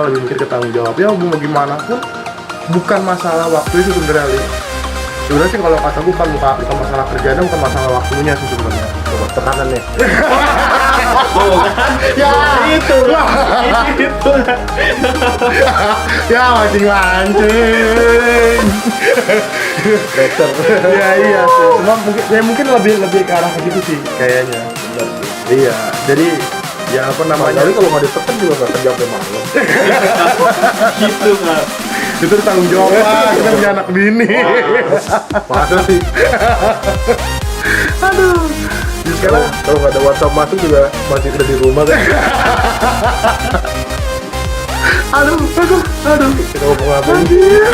kita lebih mikir ke tanggung jawab. Ya mau gimana pun bukan masalah waktu itu sebenarnya, Li. Sebenarnya sih kalau kata gue bukan masalah kerjanya, bukan masalah waktunya sih sebenarnya. Tekanan nih. Oh kan? Ya itu. Itu. Ya mancing. Better. Ya iya sih. Cuma mungkin lebih ke arah gitu sih kayaknya. Iya. Jadi ya apa namanya? Tapi kalau nggak ditekan juga nggak kerja sampai malam. Gitu kan. Itu tanggung jawab lah. Kita punya anak bini. Masa sih? Aduh. Jadi sekarang Kalau nggak ada WhatsApp masuk juga masih udah di rumah kan? aduh. Kita ngomong apa? Anjir.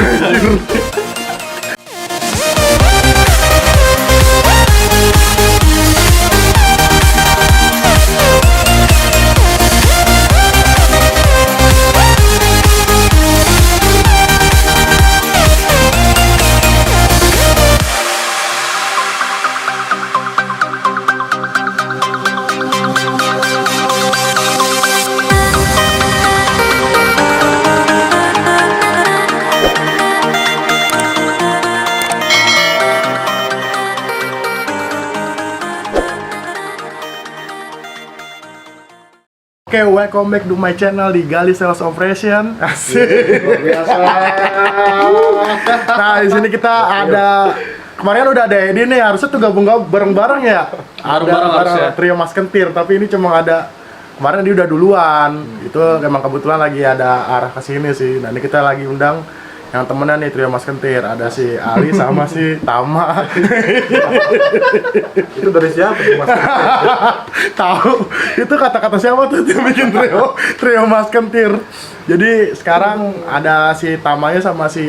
Oke, welcome back to my channel di Gali Sales Operation. Asik. Luar biasa. Nah, di sini kita ada kemarin udah ada Edi nih, harusnya tuh gabung bareng-bareng ya. Bareng-bareng harusnya. Trio Mas Kentir, tapi ini cuma ada kemarin dia udah duluan. Itu emang kebetulan lagi ada arah ke sini sih. Nah, ini kita lagi undang yang temenan nih Trio Mas Kentir, ada si Ali sama si Tama. Itu dari siapa tuh, Mas? Tahu itu kata-kata siapa tuh yang bikin trio Mas Kentir. Jadi sekarang ada si Tamanya sama si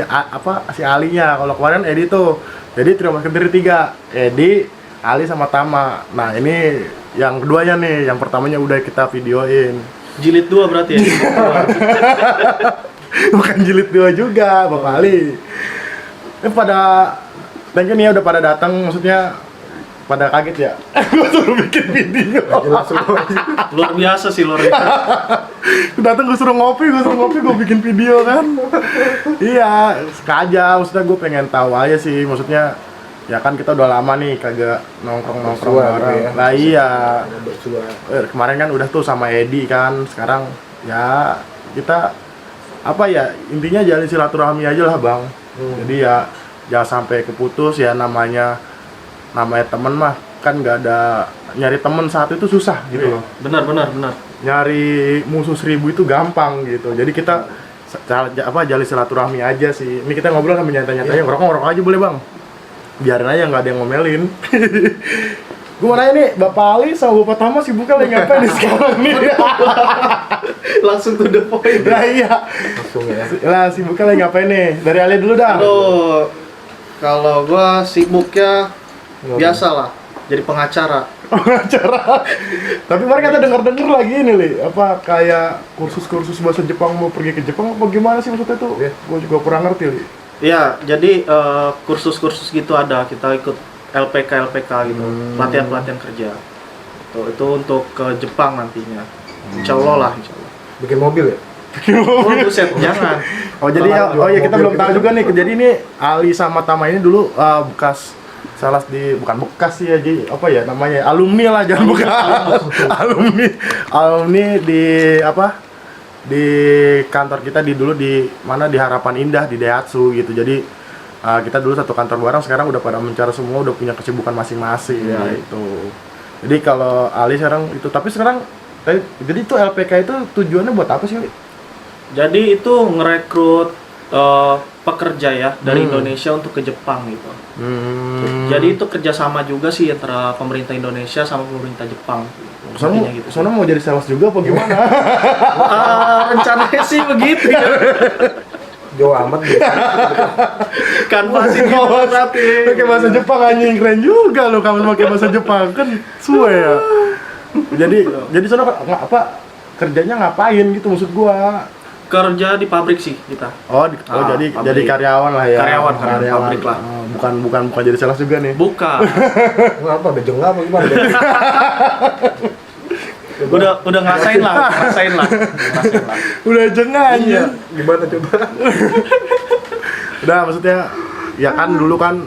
si Alinya. Kalau kemarin Edi tuh, jadi trio Mas Kentir 3, Edi, Ali sama Tama. Nah ini yang keduanya nih, yang pertamanya udah kita videoin. Jilid 2 berarti ya. Bukan jilid 2 juga, Bapak Ali. Thank you nih ya udah pada datang, maksudnya pada kaget ya. Gua suruh bikin video. Luar biasa sih luar biasa. Datang gue suruh ngopi, gue bikin video kan. Iya, sengaja, maksudnya gue pengen tahu aja sih, maksudnya ya kan kita udah lama nih kagak nongkrong bareng. ya. Lah iya. Bersua. Kemarin kan udah tuh sama Edi kan, sekarang ya kita apa ya, intinya jalin silaturahmi aja lah bang. Jadi ya jangan sampai keputus ya, namanya temen mah kan nggak ada, nyari temen saat itu susah gitu loh. Benar. Nyari musuh 1000 itu gampang gitu. Jadi kita jalin silaturahmi aja sih. Ini kita ngobrol sambil nyantai-nyantai, ngerokok aja boleh bang. Biarin aja, nggak ada yang ngomelin. Gue mau nanya nih, Bapak Ali sama Bapak Tama sibuknya lagi ngapain nih sekarang nih? Langsung to the point. Nah iya. Langsung ya. Lah sibuknya lagi ngapain nih? Dari Ali dulu dah. Aduh, kalau gua sibuknya biasa lah, jadi pengacara. Acara. Tapi kemarin kata denger lagi ini Li, apa kayak kursus bahasa Jepang, mau pergi ke Jepang apa gimana sih maksudnya tuh? Iya. Gue juga kurang ngerti Li. Iya, jadi kursus-kursus gitu ada, kita ikut LPK gitu, pelatihan kerja. Itu untuk ke Jepang nantinya. Insya Allah. Bikin mobil ya? Oh, buset, jangan. Oh jadi ya kita belum tahu juga nih. Jadi ini Ali sama Tama ini dulu bekas sales bukan bekas sih ya, jadi apa ya namanya, alumni lah, jangan bukan alumni di di kantor kita dulu di mana, di Harapan Indah di Daihatsu gitu. Jadi kita dulu satu kantor bareng, sekarang udah pada mencar semua, udah punya kesibukan masing-masing ya itu. Jadi kalau Ali sekarang itu, tapi sekarang jadi itu LPK itu tujuannya buat apa sih, Li? Jadi itu ngerekrut pekerja ya dari Indonesia untuk ke Jepang gitu. Jadi itu kerjasama juga sih antara pemerintah Indonesia sama pemerintah Jepang. Intinya gitu. Soalnya mau jadi sales juga apa gimana? Rencananya sih begitu ya. Jauh amat gitu. Kan pasti berarti. Pakai bahasa Jepang anjing, keren juga lo kamu pakai bahasa Jepang kan suwe ya. Jadi soalnya nggak apa, kerjanya ngapain gitu maksud gua? Kerja di pabrik sih kita. Jadi pabrik. karyawan lah ya. Karyawan pabrik lah. Bukan jadi sales juga nih. Bukan. Ngapa? Udah jengah apa gimana? udah ngerasain lah, ngerasain lah. Udah jengah Iya. anjir. Gimana coba? Udah maksudnya ya kan dulu kan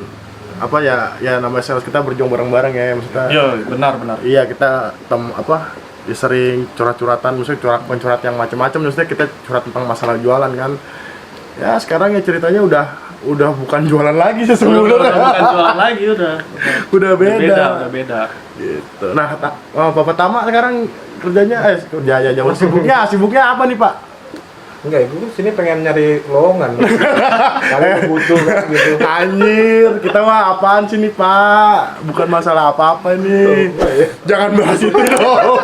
apa ya namanya sales kita berjuang bareng-bareng ya maksudnya. Iya, benar. Iya kita ya sering curhat-curhatan, maksudnya curhat yang macam-macam, maksudnya kita curhat tentang masalah jualan kan. Ya sekarang ya ceritanya udah bukan jualan lagi sesungguhnya. Udah bukan jualan lagi udah. Udah beda. Udah beda. Gitu. Nah, Bapak Tama sekarang kerjanya kerja jauh sibuknya apa nih Pak? Enggak, gue sini pengen nyari lowongan. Kamu butuh kan gitu. Anjir, kita mah apaan sih nih Pak? Bukan masalah apa-apa nih. Oh, iya. Jangan bahas itu dong.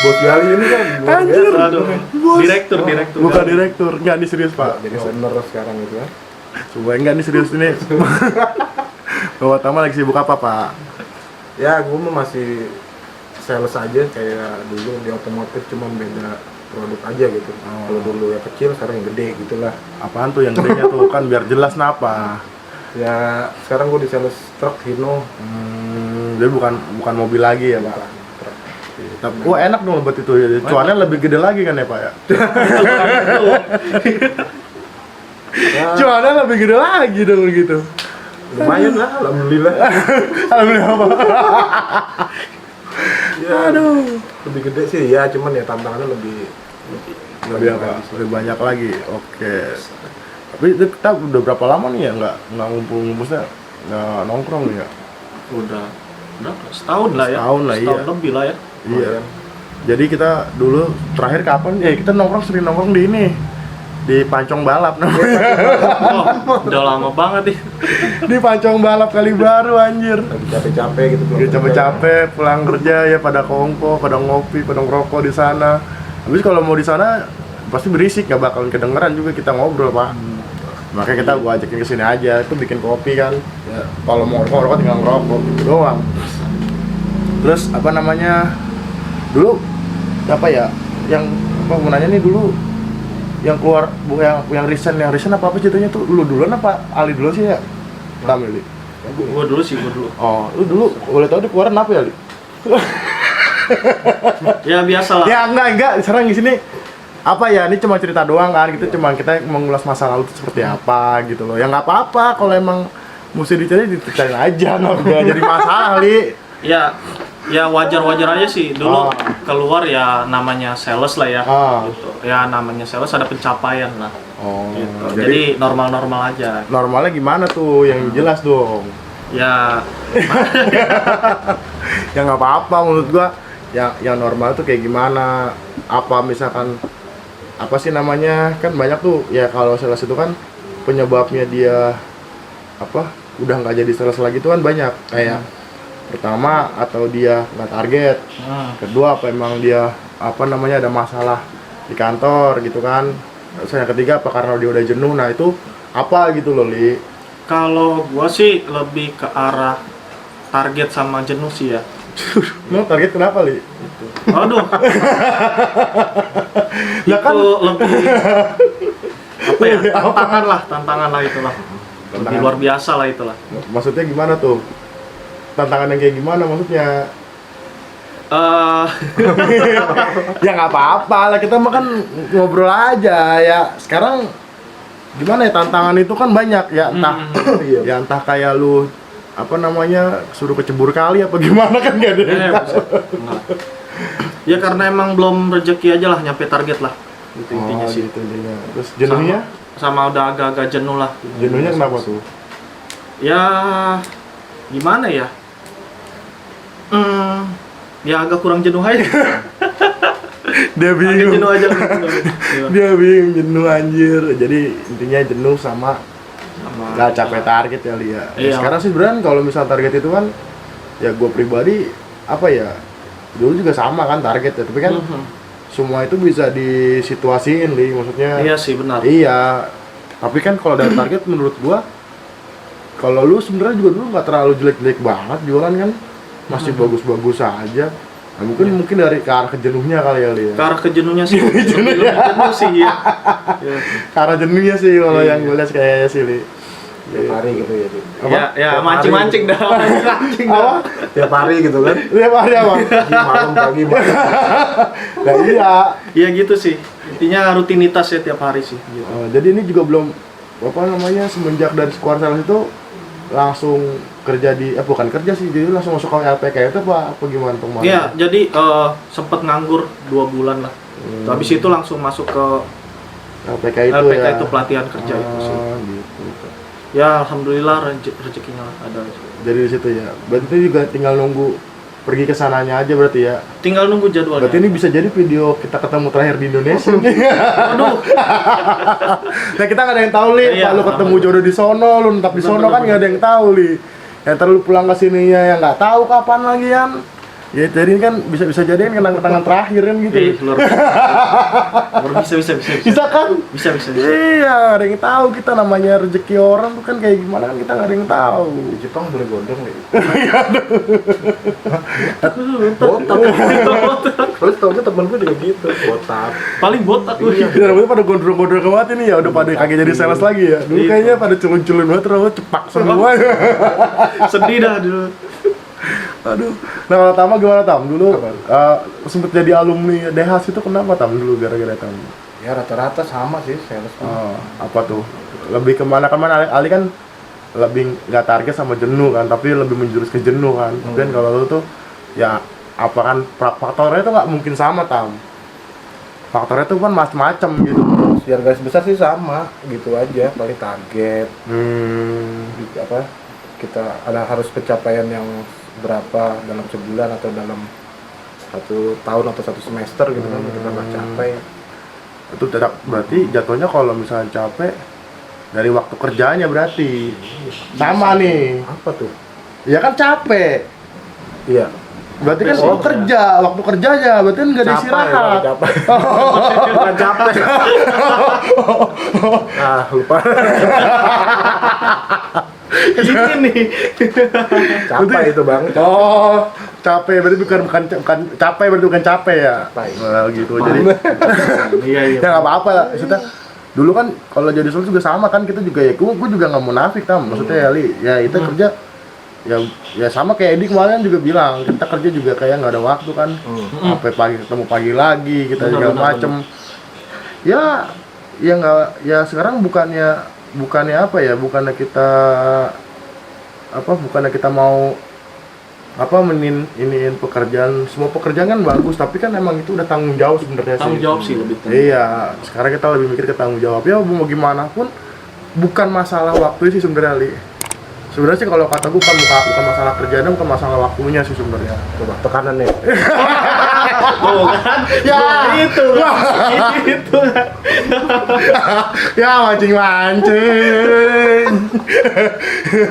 Bos Gali ini kan luar Anjir. biasa. Aduh. Bos. Direktur. Bukan direktur, enggak nih serius Pak. Jadi owner sekarang gitu kan. Coba enggak nih serius ini. Bapak Tama lagi sibuk apa Pak? Ya, gue mah masih sales aja kayak dulu di otomotif, cuman beda produk aja gitu. Kalau dulu ya kecil, sekarang yang gede gitulah. Apaan tuh yang gedenya tuh kan biar jelas napa? Ya, sekarang gue di sales truk Hino. Jadi bukan mobil lagi ya Pak. Truk. Tapi enak dong buat itu ya. Cuannya lebih gede lagi kan ya Pak ya? Ya, Cuannya lebih gede lagi dong gitu. lumayan lah, alhamdulillah. Alhamdulillah Pak. Ya, Aduh. lebih gede sih ya, cuman ya tantangannya lebih Lebih apa? Lebih banyak lagi. Oke. Tapi itu kita udah berapa lama nih ya nggak ngumpul-ngumpulnya nggak nongkrong nih ya? Udah berapa? Setahun lah ya. Setahun lah, iya. lebih lah ya. Iya. Jadi kita dulu terakhir kapan? Kita sering nongkrong di ini. Di Pancong Balap namanya. Oh, udah lama banget nih. Di Pancong Balap kali baru anjir. lagi capek-capek gitu. Udah capek-capek pulang kerja ya pada kongko, pada ngopi, pada ngerokok di sana. Habis kalau mau di sana pasti berisik, nggak bakalan kedengeran juga kita ngobrol Pak. Makanya kita gua ajakin ke sini aja, itu bikin kopi kan. Ya, kalau mau ngerokok tinggal ngerokok gitu doang. Terus apa namanya? Dulu apa ya? Yang apa mau nanya nih dulu yang keluar yang recent apa ceritanya tuh lu duluan apa Ali dulu sih ya? Tamili. Gua dulu. Oh, lu dulu boleh tahu di keluaran apa ya, Li? Ya biasa lah. Ya enggak, sekarang di sini apa ya, ini cuma cerita doang kan, gitu cuma kita mengulas masa lalu itu seperti apa gitu loh. Ya nggak apa-apa kalau emang mesti dicari aja, nggak jadi masalah, Li. Ya wajar aja sih. Dulu keluar ya namanya sales lah ya. Gitu. Ya namanya sales ada pencapaian lah. Oh, Gitu. Jadi normal-normal aja. normalnya gimana tuh? Yang jelas dong. Ya Ya nggak apa-apa menurut gua. Yang normal tuh kayak gimana? Apa misalkan apa sih namanya? Kan banyak tuh ya kalau sales itu kan penyebabnya dia apa? Udah nggak jadi sales lagi tuh kan banyak. Kayak pertama atau dia nggak target. Kedua apa emang dia apa namanya ada masalah di kantor gitu kan. Terus yang ketiga apa karena dia udah jenuh. Nah itu apa gitu loh, Li. kalau gua sih lebih ke arah target sama jenuh sih ya. Mau target kenapa, Li? Aduh. Ya kan? Itu lebih apa ya? Tantangan lah itulah. Lebih Tantangan. luar biasa lah itulah. Maksudnya gimana tuh? Tantangan yang kayak gimana maksudnya? Ya nggak apa-apa lah, kita mah kan ngobrol aja ya. Sekarang gimana ya, tantangan itu kan banyak ya, entah ya entah kayak lu apa namanya suruh kecebur kali apa gimana kan gak ada. Ya karena emang belum rezeki aja lah nyampe target lah. Itu intinya sih. Gitu intinya. Terus jenuhnya? Sama udah agak-agak jenuh lah. Jenuhnya kenapa tuh? Ya gimana ya? Ya agak kurang jenuh aja. Dia Agak bingung. jenuh aja. Dia bingung, jenuh anjir. Jadi intinya jenuh sama nggak capek target ya, Lia. Iya. Sekarang sih sebenarnya kalau misal target itu kan ya gue pribadi apa ya, dulu juga sama kan target ya, tapi kan semua itu bisa disituasiin, Li, maksudnya. Iya sih benar. Iya, tapi kan kalau dari target menurut gua, kalau lu sebenarnya juga dulu nggak terlalu jelek-jelek banget jualan kan, masih bagus-bagus aja. Nah, mungkin dari ke arah kejenuhnya kali ya, Li. Ke arah kejenuhnya sih. Lebih jenuh sih ya. Ke arah jenuhnya sih kalau Iya. yang gue lihat kayaknya sih, Li. tiap hari gitu ya. Ya, Tiap mancing-mancing dah. Mancing dah. Tiap hari gitu kan. Tiap hari apa? Pagi malam. Nah iya. Iya gitu sih. Intinya rutinitas ya tiap hari sih. Gitu. Jadi ini juga belum apa namanya semenjak dari Square Sales itu langsung kerja di bukan kerja sih, jadi langsung masuk ke LPK itu apa gimana tuh? Iya, jadi sempet nganggur 2 bulan lah. Habis itu langsung masuk ke LPK itu LPK ya. itu pelatihan kerja itu sih. Gitu. Ya alhamdulillah rezekinya lah ada. Jadi di situ ya. Berarti juga tinggal nunggu pergi ke sananya aja berarti ya. Tinggal nunggu jadwalnya. Berarti ini bisa jadi video kita ketemu terakhir di Indonesia. Aduh. Nah kita nggak ada yang tahu li, Iya, lu ketemu jodoh di sono, lu tetap di sono kan nggak ada yang tahu li. Yang terlalu pulang ke sininya yang nggak tahu kapan lagi kan. Ya jadi kan bisa jadi kan kenang-kenangan terakhir kan gitu. Luar biasa. Bisa kan? Bisa. Iya, ada yang tahu kita namanya rezeki orang tuh kan kayak gimana kan kita nggak ada yang tahu. Di Jepang boleh gondrong nih. Botak. Terus tau gue temen gue juga gitu, botak. Paling botak gue. Ya, rambutnya pada gondrong-gondrong banget ini ya, udah pada kagak jadi sales lagi ya. Dulu Iya. kayaknya pada culun-culun banget, rambut cepak semua. Sedih dah dulu. Aduh. Nah, kalau Tama gimana Tam? Dulu sempet jadi alumni DHS itu kenapa Tam dulu gara-gara Tam? Ya rata-rata sama sih sales. Apa tuh? Lebih kemana Ali kan lebih nggak target sama jenuh kan, tapi lebih menjurus ke jenuh kan. Kemudian kalau lu tuh ya apa kan faktornya tuh nggak mungkin sama Tam. Faktornya tuh kan macam-macam gitu. Secara garis besar sih sama gitu aja, paling target. Gitu, apa? Kita ada harus pencapaian yang berapa dalam sebulan atau dalam 1 tahun atau 1 semester gitu kan kita nggak capai. Itu tidak berarti jatuhnya kalau misalnya capek dari waktu kerjanya berarti sama nih. Apa tuh? Ya kan capek. Iya. Berarti kan kerja, waktu kerjanya berarti kan nggak ada istirahat. Capek. Bukan capek. Lupa. Ini nih. Capek itu bang. Oh, capek berarti bukan capek berarti bukan capek ya. Capek. Nah, gitu. Jadi Iya. ya nggak apa-apa lah. Maksudnya dulu kan kalau jadi sales juga sama kan kita juga ya. Gue juga nggak munafik Tam. Maksudnya ya Li, ya itu kerja ya sama kayak Edi kemarin juga bilang kita kerja juga kayak nggak ada waktu kan. Sampai pagi ketemu pagi lagi kita segala macem. Ya nggak ya sekarang bukannya apa ya, bukannya kita mau iniin pekerjaan, semua pekerjaan kan bagus, tapi kan emang itu udah tanggung jawab sebenarnya sih. Tanggung jawab sih lebih tanggung. Iya, sekarang kita lebih mikir ke tanggung jawab. Ya mau gimana pun bukan masalah waktu sih sebenarnya Li. Sebenarnya sih kalau kata gue bukan masalah kerjaan, bukan masalah waktunya sih sebenarnya. Coba tekanan nih. Tuh kan? Ya Itu. ya mancing.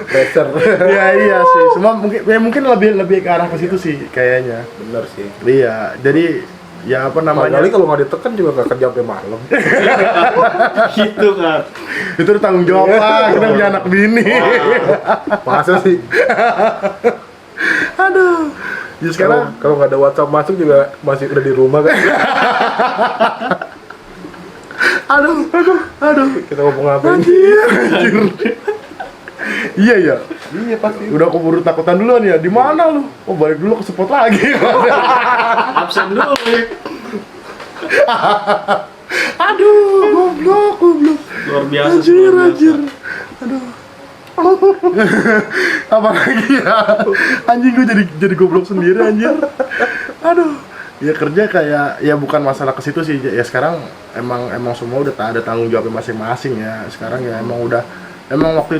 Pressure. Ya iya sih. Semua mungkin lebih ke arah ke situ sih kayaknya. Bener sih. Iya, jadi ya apa namanya? Kali kalau nggak ditekan juga nggak kerja sampai malam. Gitu kan. Itu udah tanggung jawab lah, kita punya anak bini. Masa sih? Aduh. Ya sekarang Kalau nggak ada WhatsApp masuk juga masih udah di rumah kan? aduh. Kita ngomong apa ini? Anjir. Iya ya. Iya pasti. Udah keburu takutan duluan ya. Di mana lu? Oh, balik dulu ke spot lagi. Absen dulu. Aduh, goblok. Luar biasa sih. Anjir. Aduh. Apalagi ya. Anjing gue jadi goblok sendiri anjir. Aduh. Ya kerja kayak ya bukan masalah ke situ sih. Ya sekarang emang semua udah ada tanggung jawabnya masing-masing ya. Sekarang ya emang waktu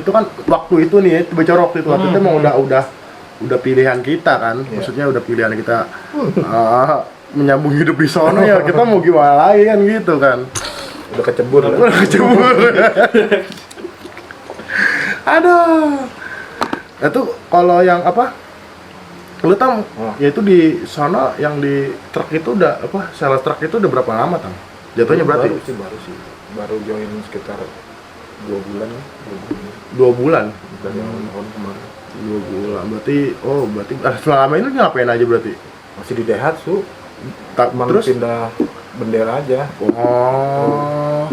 itu nih ya, bicara waktu itu emang udah pilihan kita kan. Maksudnya udah pilihan kita menyambung hidup di sono ya, kita mau gimana lagi kan gitu kan. Udah kecebur. Aduh. Itu kalau yang apa? Lu Tam, ya itu di sana yang di truk itu udah sales truk itu udah berapa lama Tam? Jatuhnya berarti? Baru sih. Baru join sekitar 2 bulan ya. 2 bulan? Dari tahun kemarin. 2 bulan, berarti selama ini lu ngapain aja berarti? Masih di Daihatsu. Emang Terus? pindah bendera aja. Oh.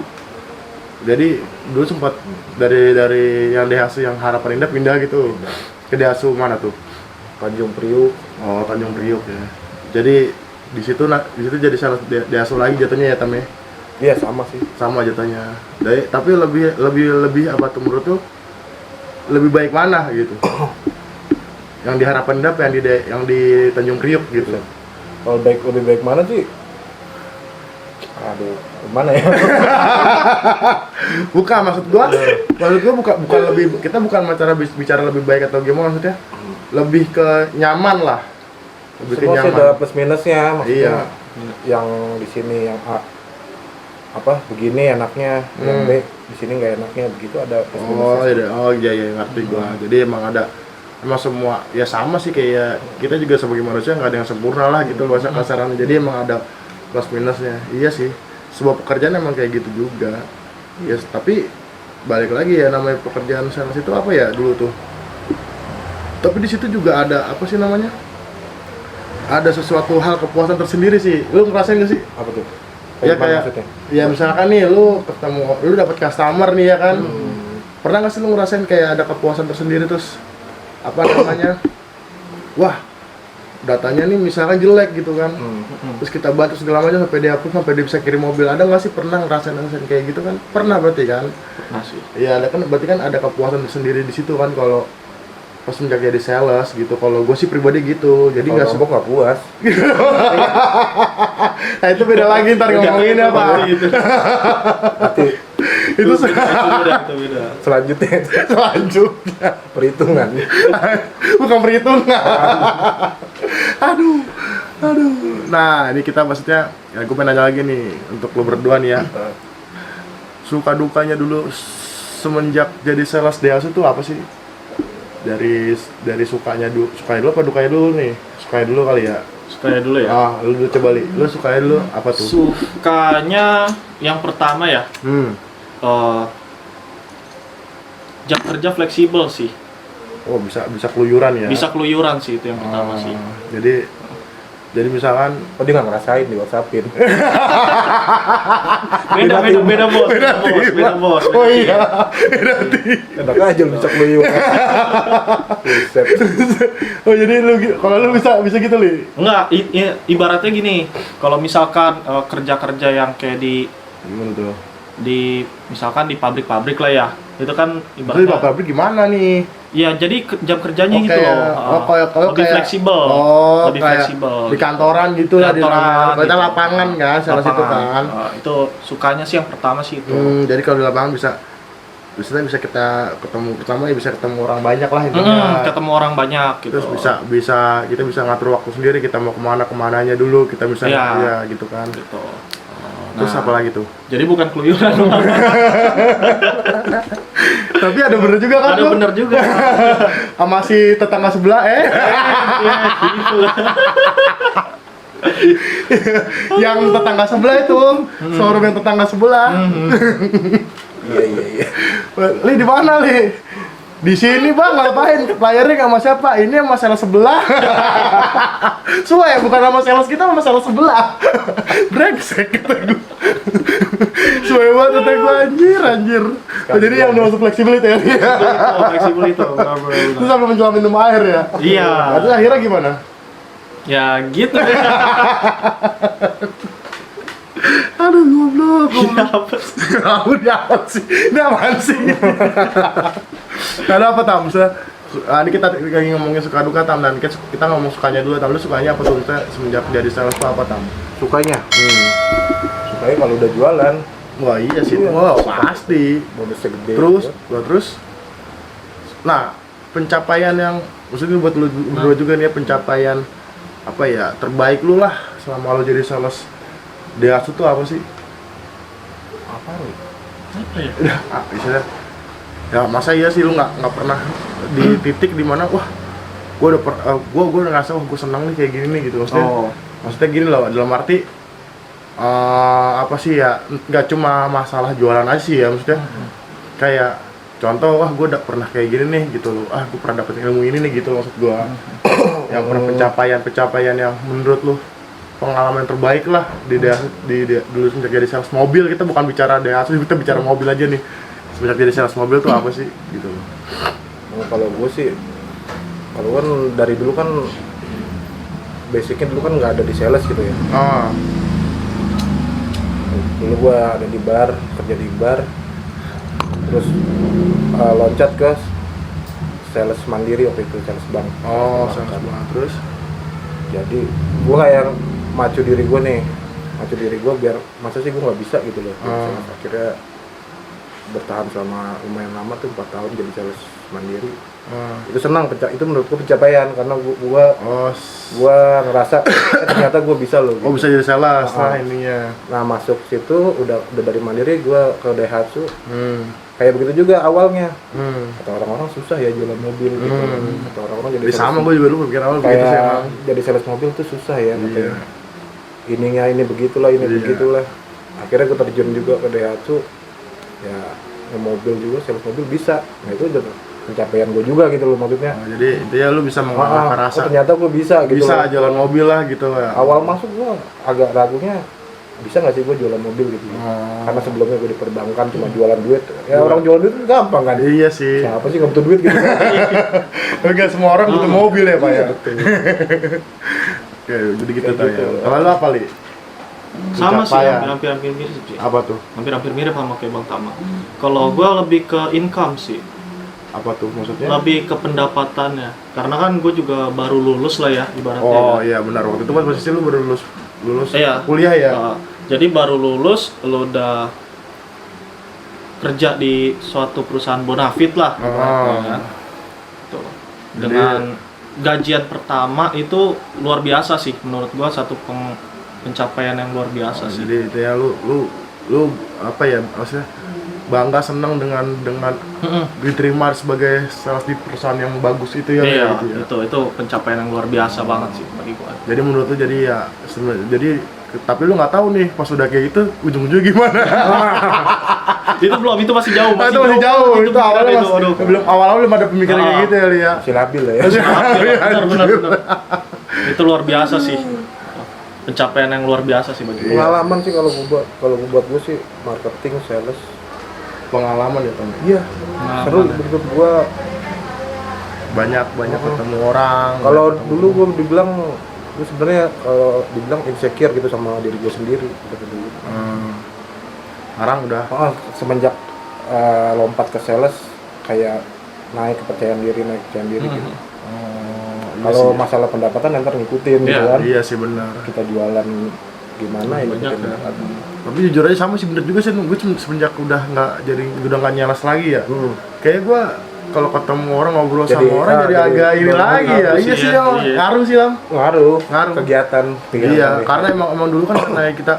Jadi dulu sempat dari yang Daihatsu yang Harapan Indah pindah gitu ke Daihatsu mana tuh? Tanjung Priuk. Oh, Tanjung Priok ya. Jadi di situ jadi salah Daihatsu lagi jatuhnya ya Tam ya? Iya sama sih. Sama jatuhnya. Tapi lebih apa tuh menurut tuh lebih baik mana gitu? Yang di Harapan Indah apa yang di Tanjung Priok gitu? Kalau lebih baik mana sih? Aduh, mana ya? Bukan maksud gua bukan lebih, kita bukan bicara lebih baik atau gimana maksudnya, lebih ke nyaman lah, lebih Semua ke sih nyaman. ada plus minusnya, maksudnya Iya. yang di sini yang A apa begini enaknya, yang B di sini nggak enaknya, begitu ada plus minusnya. Iya ngerti gua. Jadi emang semua ya sama sih, kayak kita juga sebagai manusia nggak ada yang sempurna lah gitu bahasa kasarannya. Jadi emang ada plus minusnya. Iya sih, sebuah pekerjaan emang kayak gitu juga. Ya tapi balik lagi ya, namanya pekerjaan sales itu apa ya dulu tuh. Tapi di situ juga ada apa sih namanya? Ada sesuatu hal kepuasan tersendiri sih. Lu ngerasain gak sih? Apa tuh? Ya Gimana kayak maksudnya? ya misalkan nih lu dapat customer nih ya kan. Pernah nggak sih lu ngerasain kayak ada kepuasan tersendiri terus apa namanya? Wah, datanya nih misalkan jelek gitu kan. Terus kita bantu segala macam sampai dia approve, sampai dia bisa kirim mobil. Ada nggak sih pernah ngerasain kayak gitu kan? Pernah berarti kan? Pernah sih. Iya, berarti kan ada kepuasan tersendiri di situ kan kalau pas menjadi jadi sales gitu. Kalau gue sih pribadi gitu. Jadi nggak Kalau nggak puas. Nah itu beda lagi ntar ngomongin ya Pak. Nanti Itu Beda. selanjutnya selanjutnya. perhitungan. Bukan perhitungan. Aduh. Nah ini kita maksudnya, ya gue pengen nanya lagi nih untuk lo berdua nih ya. Suka dukanya dulu semenjak jadi sales Daihatsu tuh apa sih? Dari sukanya dulu apa dukanya dulu nih? Sukanya dulu kali ya. Sukanya dulu ya. Lu dulu coba lu sukanya dulu apa tuh? Sukanya yang pertama ya, jam kerja fleksibel sih. Oh bisa keluyuran ya? Bisa keluyuran sih, itu yang pertama sih. Jadi misalkan Oh dia nggak ngerasain di WhatsAppin. Beda bos. Oh iya. Enak aja lu bisa keluyuran. Buset. Oh jadi kalau lu bisa gitu Li. Enggak, ibaratnya gini, kalau misalkan kerja-kerja yang kayak Gimana tuh? misalkan di pabrik-pabrik lah ya, itu kan Terus ibaratnya pabrik gimana nih? ya jadi jam kerjanya Oh, gitu kayak- loh, lebih kayak- fleksibel, lebih kayak fleksibel. di kantoran gitu lah, di Kantoran, kita gitu. lapangan kan, salah situ Lapangan. kan. Itu sukanya sih yang pertama sih itu. Jadi kalau di lapangan bisa kita ketemu pertama ya, bisa ketemu orang banyak lah intinya. Ketemu orang banyak gitu. Terus kita bisa ngatur waktu sendiri, kita mau kemananya dulu, kita bisa Iya. ya gitu kan. Gitu. Terus Nah, apa lagi tuh? Jadi bukan keluyuran. Tapi ada bener juga kan Ada tuh? bener juga. Sama si tetangga sebelah Gitu. yang tetangga sebelah itu, showroom yang tetangga sebelah. Iya. Li di mana Li? Di sini bang, ngapain? Layarnya nggak sama siapa? Ini sama sales sebelah. Suwe, bukan sama sales kita, sama sales sebelah. Brengsek kata gue. Suwe banget kata gue, anjir. Oh, jadi yang masuk fleksibilitas ya? Fleksibel itu. benar-benar. Terus sampai menjual minum air ya? Iya. Terus akhirnya gimana? Ya gitu deh. Aduh goblok. Ini apa sih? Ini apaan sih? Ada apa Tam? Ini kita lagi ngomongin suka duka Tam, dan kita ngomong sukanya dulu Tam. Lu sukanya apa tuh semenjak jadi sales tuh apa Tam? Sukanya? Sukanya kalau udah jualan. Wah iya sih, wah pasti. Bonusnya gede. Terus, nah pencapaian yang maksudnya buat lu berdua juga nih ya, pencapaian apa ya terbaik lu lah selama lu jadi sales Daihatsu tuh apa sih? Apa nih? Apa ya? Misalnya, ya masa iya sih lu nggak pernah di titik dimana wah gue udah ngerasa wah gue senang nih kayak gini nih gitu maksudnya gini loh, dalam arti apa sih ya, nggak cuma masalah jualan aja sih ya, maksudnya kayak contoh, wah gue udah pernah kayak gini nih gitu loh, gue pernah dapet ilmu ini nih gitu maksud gue. Yang pernah pencapaian yang menurut lu pengalaman terbaik lah dulu sejak jadi sales mobil. Kita bukan bicara Daihatsu, kita bicara mobil aja nih. Sejak jadi sales mobil tuh apa sih gitu loh. Nah, kalau gue sih, kalau kan dari dulu kan basicnya dulu kan nggak ada di sales gitu ya. Dulu gue ada di bar, kerja di bar, terus loncat ke sales mandiri waktu itu, sales bank. Sales bank. Terus jadi gue kayak macu diri gue biar masa sih gue nggak bisa gitu loh. Akhirnya bertahan selama lumayan lama tuh 4 tahun jadi sales mandiri. Itu senang, itu menurut gue pencapaian karena gue ngerasa ternyata gue bisa loh. Gitu. Bisa jadi sales lah ininya. Nah masuk situ udah dari mandiri gue ke Daihatsu. Kayak begitu juga awalnya. Kata orang-orang susah ya jualan mobil gitu. Kata orang-orang jadi sama gue juga dulu pikir awal begitu sih emang. Jadi sales mobil tuh susah ya katanya. Ininya ini begitulah, begitulah. Akhirnya gue terjun juga ke Daihatsu. Ya mobil juga, sales mobil bisa. Nah itu udah pencapaian gue juga gitu loh maksudnya. Jadi intinya lu bisa mengalahkan rasa. Ternyata gue bisa gitu. Bisa loh. jualan mobil lah gitu ya. Awal masuk gue agak ragunya bisa nggak sih gue jualan mobil gitu. Karena sebelumnya gue di perbankan cuma jualan duit. Ya orang jualan duit kan gampang kan. Iya sih. Siapa sih nggak butuh duit gitu. Enggak semua orang butuh mobil ya Pak ya. Betul. Oke, jadi gitu tuh ya. Kalau lu apa Li? Sama sih, Pencapaian. hampir mirip sih. Apa tuh? Hampir mirip sama kayak Bang Tama. Kalau gue lebih ke income sih. Apa tuh maksudnya? Lebih ke pendapatannya. Karena kan gue juga baru lulus lah ya ibaratnya. Oh iya benar, waktu itu pas posisi lu baru lulus Iya. kuliah ya. Jadi baru lulus, lo udah kerja di suatu perusahaan bonafit lah, ibaratnya kan. Tuh. Dengan gajian pertama itu luar biasa sih menurut gua, satu pencapaian yang luar biasa sih. Jadi itu ya lu apa ya maksudnya bangga senang dengan diterima sebagai sales di perusahaan yang bagus itu ya. Iya, gitu ya. itu pencapaian yang luar biasa banget sih bagi gua. Jadi menurut lu jadi ya jadi tapi lu nggak tahu nih pas udah kayak gitu ujung-ujungnya gimana. Itu masih jauh, Itu masih jauh. Itu awalnya aduh. awalnya belum ada pemikiran kayak gitu ya Li ya. Masih labil lah ya. Benar. Itu luar biasa sih. Pencapaian yang luar biasa sih bagi gua. Pengalaman sih kalau buat gue sih marketing, sales. Pengalaman ya Tom. Iya. Seru menurut gue. Banyak ketemu orang. Kalau dulu gue dibilang gue sebenarnya kalau dibilang insecure gitu sama diri gue sendiri gitu dulu. Sekarang udah Semenjak lompat ke sales kayak naik kepercayaan diri gitu. Kalau masalah pendapatan ntar ngikutin gitu kan. Iya sih benar. Kita jualan gimana ya Banyak ngikutin ya. pendapatan. Tapi jujur aja sama sih bener juga sih, gue semenjak udah nggak nyalas lagi ya. Kayak gue kalau ketemu orang ngobrol Jadi, sama orang jadi agak ini lagi ya. ngaruh Iya sih sih ya, Om. iya. Ngaruh sih Om. Ngaruh kegiatan. Iya, karena emang dulu kan karena kita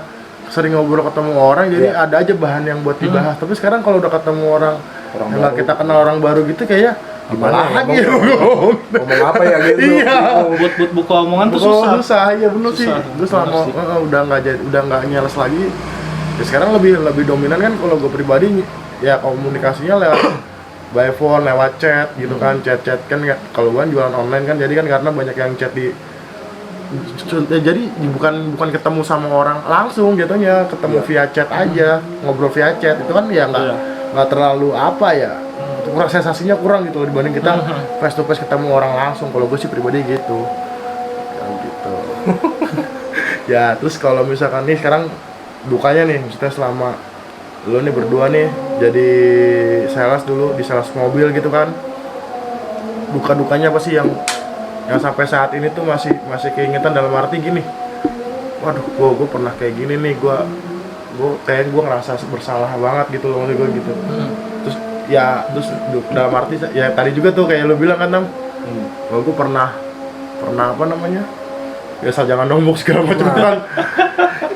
sering ngobrol ketemu orang jadi ada aja bahan yang buat dibahas. Tapi sekarang kalau udah ketemu orang yang nggak kita kenal orang baru gitu kayak gimana lagi ya ngomong apa ya gitu. Iya. Buat buka omongan tuh susah, iya bener sih. Susah. Gue selama udah nggak nyalas lagi. Ya sekarang lebih dominan kan kalau gue pribadi ya komunikasinya lewat by phone, lewat chat gitu kan, chat kan kalau gue jualan online kan, jadi kan karena banyak yang chat jadi bukan ketemu sama orang langsung jatuhnya, ketemu via chat aja, ngobrol via chat itu kan ya nggak terlalu apa ya, kurang sensasinya kurang gitu dibanding kita face to face ketemu orang langsung. Kalau gue sih pribadi gitu ya gitu. Ya terus kalau misalkan nih sekarang dukanya nih, maksudnya selama lo nih berdua nih jadi sales dulu di sales mobil gitu kan, duka-dukanya apa sih yang sampai saat ini tuh masih keingetan, dalam arti gini, waduh gue pernah kayak gini nih, gue ngerasa bersalah banget gitu loh maksud gue gitu. Terus dalam arti ya tadi juga tuh kayak lo bilang kan Tam, gue pernah apa namanya ya asal jangan nombok segala macam kan.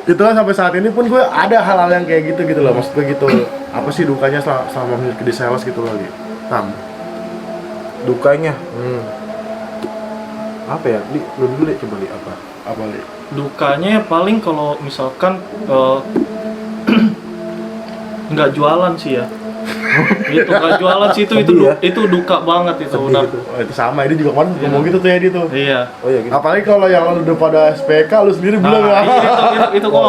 Itu kan sampai saat ini pun gue ada hal-hal yang kayak gitu loh, maksud gue gitu. Apa sih dukanya selama di sales gitu loh Tam? Dukanya apa ya? Lu dulu deh, coba apa Li? Dukanya paling kalau misalkan nggak jualan sih ya. Itu nggak jualan sih itu Sedih ya? itu duka banget itu Sedih udah. gitu. Oh, itu sama, ini juga kemarin ngomong gitu tuh ya dia tuh. Iya. Oh iya gitu. Apalagi kalau yang udah pada SPK, lu sendiri Nah, belum ya? itu kok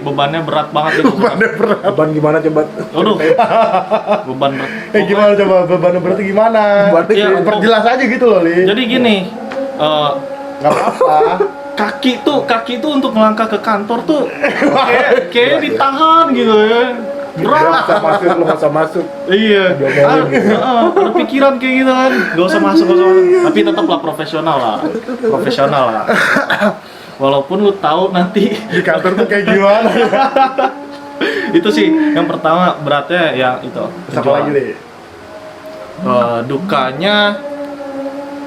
bebannya berat banget itu. Bebannya berat. Beban gimana coba? Aduh. Beban berat. Gimana coba bebannya berarti gimana? Berarti Iya, Perjelas aja gitu loh, Li. Jadi gini, Nggak apa-apa. kaki tuh untuk melangkah ke kantor tuh kayak ditahan gitu ya. Gak Berat. usah masuk, lu gak usah masuk. Iya. Diomelin gitu. Ada pikiran kayak gitu kan. Gak usah masuk. Tapi tetaplah profesional lah. Profesional lah. Walaupun lu tahu nanti Di kantor tuh kayak gimana? itu sih yang pertama beratnya yang itu. Terus apa lagi, Li? Dukanya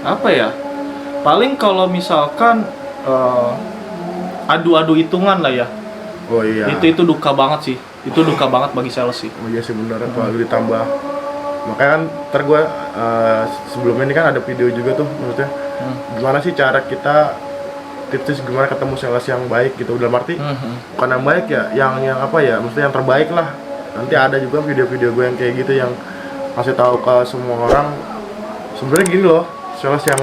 apa ya? Paling kalau misalkan adu-adu hitungan lah ya. Oh iya. Itu duka banget sih. Itu duka banget bagi sales sih. Oh iya sih bener, apalagi ditambah. Makanya kan ntar gue sebelumnya ini kan ada video juga tuh, maksudnya gimana sih cara kita tips gimana ketemu sales yang baik gitu. Dalam arti bukan yang baik ya, yang apa ya, maksudnya yang terbaik lah. Nanti ada juga video-video gue yang kayak gitu yang kasih tahu ke semua orang sebenarnya gini loh, sales yang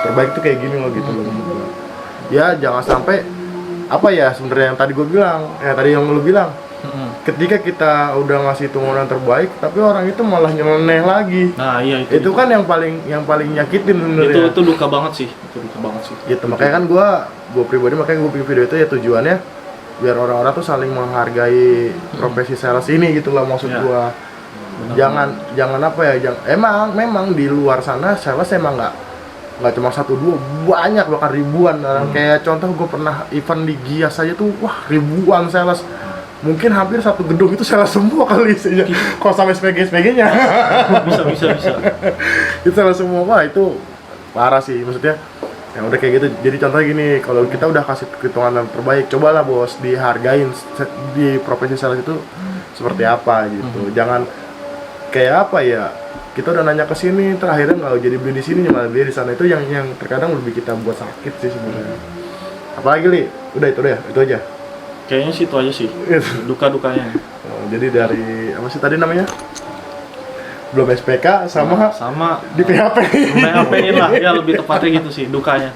terbaik tuh kayak gini loh gitu loh. Ya jangan sampai apa ya sebenarnya yang tadi gue bilang, tadi yang lu bilang, ketika kita udah ngasih hitungan yang terbaik tapi orang itu malah nyeleneh lagi. Nah iya Itu kan yang paling nyakitin sebenarnya. itu duka banget sih. Itu duka banget sih. Gitu, makanya kan gue pribadi makanya gue bikin video itu ya tujuannya biar orang-orang tuh saling menghargai profesi sales ini gitu lah maksud Ya. gue. Jangan apa ya, memang di luar sana sales emang nggak cuma satu dua, banyak bahkan ribuan. Kayak contoh gue pernah event di Gias aja tuh, wah ribuan sales, mungkin hampir satu gedung itu sales semua kali isinya, kalau sampai SPG-nya bisa. itu sales semua. Wah itu parah sih, maksudnya yang udah kayak gitu. Jadi contohnya gini, kalau kita udah kasih hitungan yang terbaik, cobalah bos dihargain di profesi sales itu seperti apa gitu. Jangan kayak apa ya, kita udah nanya ke sini, terakhirnya nggak jadi beli di sini, malah beli di sana. Itu yang terkadang lebih kita buat sakit sih sebenarnya. Apalagi Li, udah itu aja. Kayaknya sih itu aja sih. Duka-dukanya. Jadi dari apa sih tadi namanya? Belum SPK sama di PHP. PHP-in lah, ya lebih tepatnya gitu sih dukanya.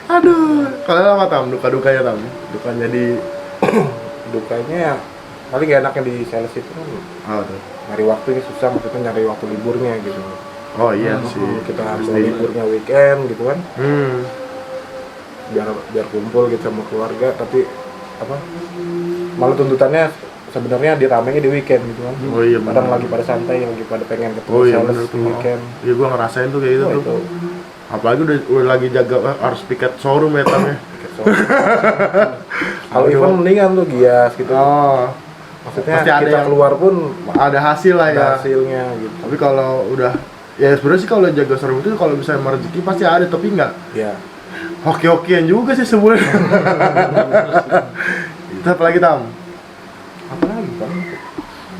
Aduh, kalian apa Tam? Dukanya Tam? Dukanya di Dukanya ya paling gak enaknya di sales itu kan tuh. nyari waktunya susah, maksudnya nyari waktu liburnya gitu. Oh iya sih. Kita harus Pasti. liburnya weekend gitu kan, Hmm. biar kumpul gitu sama keluarga, tapi apa malah tuntutannya sebenarnya diramenya di weekend gitu kan. Oh iya Kadang benar. lagi pada santai, lagi pada pengen ketemu Oh iya sales benar di tuh. weekend. Iya gua ngerasain tuh kayak gitu Oh, tuh. itu Apalagi udah lagi jaga harus piket showroom ya Tam ya. tiket soal. Kalau event mendingan tuh Gias gitu. Oh, Maksudnya pasti ada kita yang- keluar pun ada hasil lah ya. ada hasilnya gitu. Tapi kalau udah ya sebenarnya sih kalau jaga showroom itu kalau bisa rezeki pasti ada, tapi nggak Ya. hoki-hokian juga sih sebenarnya. Itu apa lagi Tam? Apa lagi kan?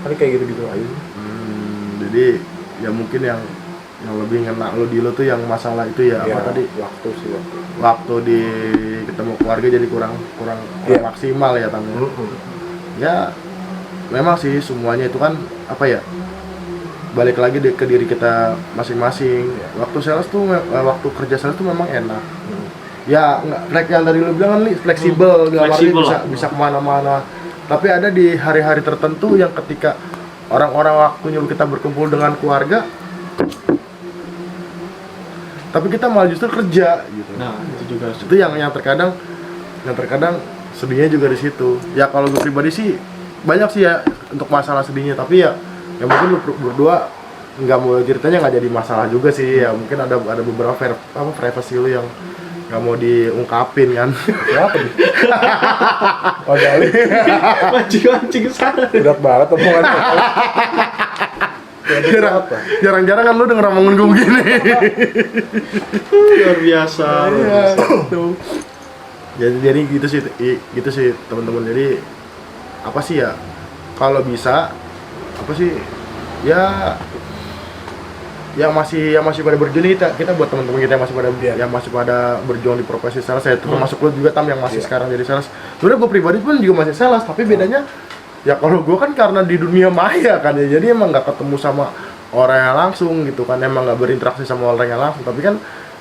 Paling kayak gitu-gitu aja. Jadi ya mungkin yang lebih ngena lo tuh yang masalah itu ya, Ya, apa tadi, waktu sih waktu. waktu di ketemu keluarga jadi kurang Iya. maksimal ya Tam. Ya memang sih semuanya itu kan apa ya, balik lagi ke diri kita masing-masing. Waktu sales tuh waktu kerja sales tuh memang enak. Ya nggak yang dari lu bilang kan nih fleksibel, dalam arti Fleksibel bisa kemana-mana. Tapi ada di hari-hari tertentu yang ketika orang-orang waktunya kita berkumpul dengan keluarga, tapi kita malah justru kerja gitu. Nah, itu juga Itu yang terkadang sedihnya juga di situ. Ya kalau gue pribadi sih banyak sih ya untuk masalah sedihnya, tapi ya mungkin lu berdua nggak mau ceritanya nggak jadi masalah juga sih. Ya mungkin ada beberapa privacy lu yang nggak mau diungkapin kan. Siapa nih? Oh Gali, mancing sana. berat banget omongannya. Jarang-jarang kan lu denger omongan gue begini. Luar biasa. Iya, gitu. Jadi gitu sih teman-teman. Jadi apa sih ya, kalau bisa apa sih ya yang masih pada berjuang kita buat teman-teman kita yang masih pada berjuang di profesi sales. Saya termasuk lu juga Tam yang masih sekarang jadi sales. Sebenarnya gue pribadi pun juga masih sales, tapi bedanya Ya kalau gue kan karena di dunia maya kan ya, jadi emang nggak ketemu sama orangnya langsung gitu kan, emang nggak berinteraksi sama orangnya langsung. Tapi kan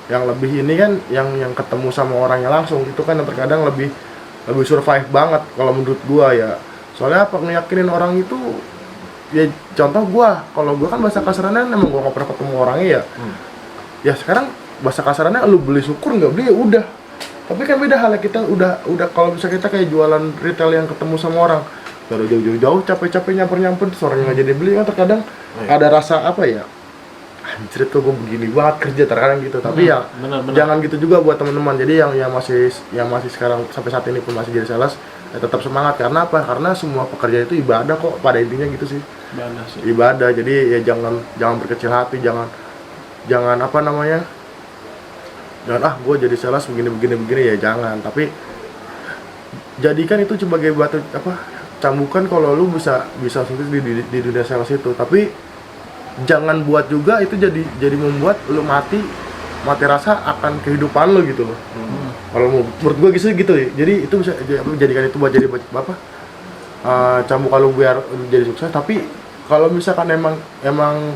yang lebih ini kan yang ketemu sama orangnya langsung itu kan yang terkadang lebih survive banget kalau menurut gue ya. Soalnya apa, ngeyakinin orang itu ya, contoh gue, kalau gue kan bahasa kasarnya emang gue nggak pernah ketemu orangnya ya. Ya sekarang bahasa kasarnya lu beli syukur, nggak beli ya udah. Tapi kan beda halnya, kita udah kalau bisa kita kayak jualan retail yang ketemu sama orang baru jauh-jauh capek-capek nyamper terus orangnya nggak jadi beli kan, terkadang ada rasa apa ya, anjir tuh gue begini banget kerja terkadang gitu. Tapi ya benar. jangan gitu juga buat teman-teman. Jadi yang masih sekarang sampai saat ini pun masih jadi sales ya tetap semangat. Karena apa? Karena semua pekerjaan itu ibadah kok pada intinya gitu sih. Ibadah. Jadi ya jangan berkecil hati, jangan apa namanya, jangan gue jadi sales begini ya, jangan. Tapi jadikan itu sebagai batu apa, cambukan kalau lu bisa sukses di dunia sales itu. Tapi jangan buat juga itu jadi membuat lu mati rasa akan kehidupan lu gitu loh. Kalau menurut gua gitu ya. Jadi itu bisa jadikan itu buat jadi apa, cambukan lu biar jadi sukses. Tapi kalau misalkan emang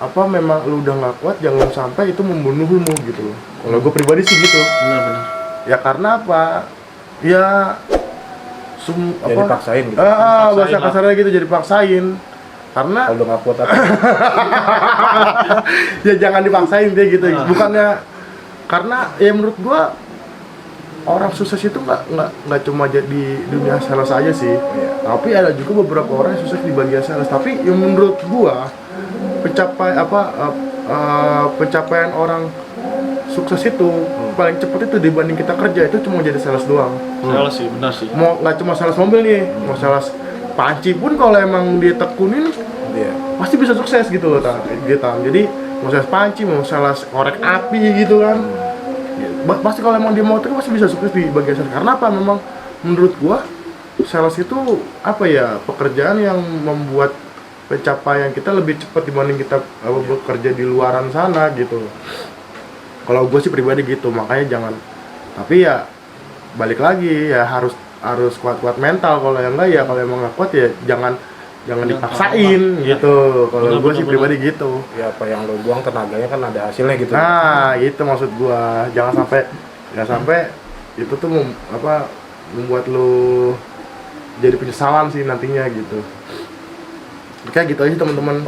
apa, memang lu udah nggak kuat, jangan sampai itu membunuh lu gitu loh. Kalau gua pribadi sih gitu. Benar. Ya karena apa? Ya Jadi dipaksain gitu. Bahasa kasarnya gitu, jadi paksain. Karena Kalau udah nggak kuat apa? ya jangan dipaksain deh gitu. Bukannya, karena ya menurut gua orang sukses itu nggak cuma jadi dunia sales aja sih. Tapi ada juga beberapa orang yang sukses di bagian sales. Tapi yang menurut gua pencapaian orang sukses itu paling cepat itu dibanding kita kerja itu cuma jadi sales doang. Sales sih, benar sih. Mau nggak cuma sales mobil nih, mau sales panci pun kalau emang dia tekunin pasti bisa sukses gitu loh, gitu. Jadi mau sales panci, mau sales korek api gitu kan, pasti kalau emang dia mau tekun pasti bisa sukses di bagian sales. Karena apa? Memang menurut gua sales itu apa ya, pekerjaan yang membuat pencapaian kita lebih cepat dibanding kita bekerja di luaran sana gitu. Kalau gue sih pribadi gitu, makanya jangan. Tapi ya balik lagi ya, harus kuat mental. Kalau yang enggak ya, kalau emang nggak kuat ya jangan dipaksain gitu. Kalau gue sih pribadi gitu. Ya apa yang lo buang tenaganya kan ada hasilnya gitu. Nah itu maksud gue, jangan sampai itu tuh membuat lo jadi penyesalan sih nantinya gitu. Kayak gitu aja teman-teman.